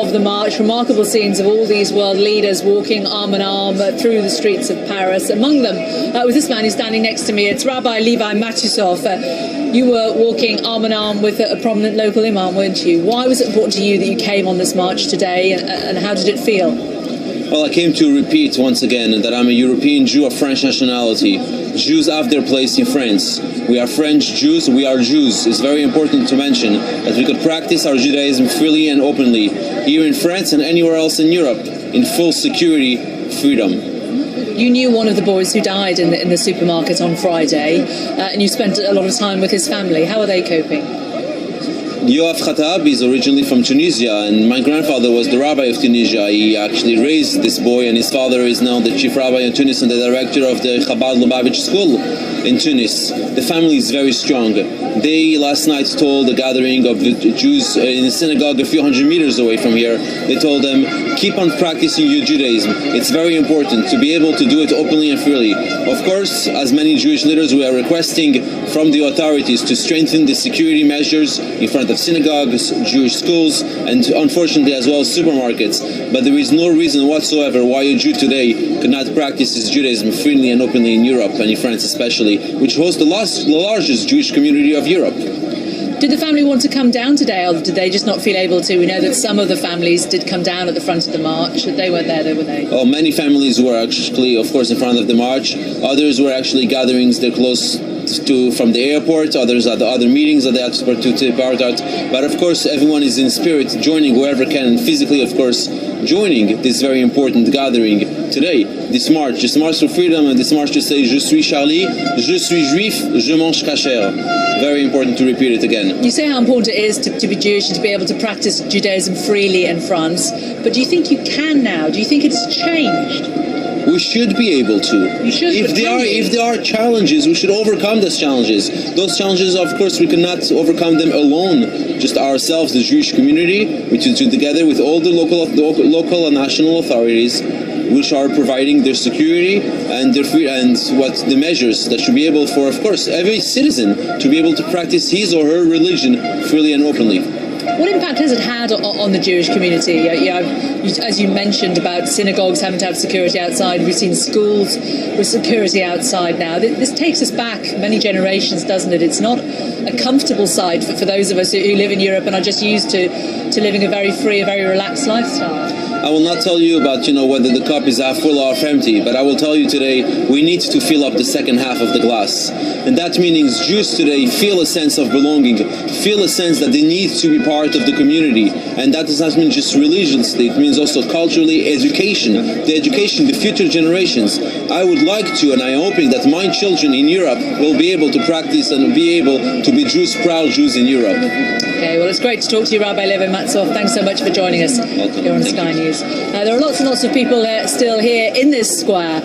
of the march, remarkable scenes of all these world leaders walking arm in arm through the streets of Paris. Among them was this man who's standing next to me. It's Rabbi Levi Matusof. You were walking arm in arm with a prominent local imam, weren't you? Why was it important to you that you came on this march today, and how did it feel? Well, I came to repeat once again that I'm a European Jew of French nationality. Jews have their place in France. We are French Jews, we are Jews. It's very important to mention that we could practice our Judaism freely and openly here in France and anywhere else in Europe in full security, freedom. You knew one of the boys who died in the supermarket on Friday, and you spent a lot of time with his family. How are they coping? Yoav Khatab is originally from Tunisia, and my grandfather was the rabbi of Tunisia. He actually raised this boy, and his father is now the chief rabbi in Tunis and the director of the Chabad Lubavitch school in Tunis. The family is very strong. They last night told a gathering of Jews in a synagogue a few hundred meters away from here, they told them, keep on practicing your Judaism. It's very important to be able to do it openly and freely. Of course, as many Jewish leaders, we are requesting from the authorities to strengthen the security measures in front of synagogues, Jewish schools, and unfortunately as well supermarkets. But there is no reason whatsoever why a Jew today could not practice his Judaism freely and openly in Europe, and in France especially, which hosts the largest Jewish community of Europe. Did the family want to come down today, or did they just not feel able to? We know that some of the families did come down at the front of the march. They weren't there, though, were they? Oh, many families were actually, of course, in front of the march. Others were actually gatherings they're close to from the airport. Others at the other meetings that they had to take part at. But of course, everyone is in spirit, joining whoever can, physically, of course, joining this very important gathering today. This march for freedom, and this march to say, Je suis Charlie, je suis juif, je mange kasher. Very important to repeat it again. You say how important it is to be Jewish and to be able to practice Judaism freely in France, but do you think you can now? Do you think it's changed? We should be able to. You should, if there are challenges, we should overcome those challenges. Those challenges, of course, we cannot overcome them alone. Just ourselves, the Jewish community, we should do together with all the local and national authorities, which are providing their security and their free, and what the measures that should be able for, of course, every citizen to be able to practice his or her religion freely and openly. What impact has it had on the Jewish community? As you mentioned about synagogues having to have security outside, we've seen schools with security outside now. This takes us back many generations, doesn't it? It's not a comfortable sight for those of us who live in Europe and are just used to living a very free, a very relaxed lifestyle. I will not tell you about, whether the cup is half full or half empty, but I will tell you today, we need to fill up the second half of the glass. And that means Jews today feel a sense of belonging, feel a sense that they need to be part of the community. And that does not mean just religiously, it means also culturally, education, the future generations. I would like to, and I am hoping that my children in Europe will be able to practice and be able to be Jews, proud Jews in Europe. Okay, well, it's great to talk to you, Rabbi Levi Matusof. Thanks so much for joining us here on Sky News. There are lots and lots of people still here in this square.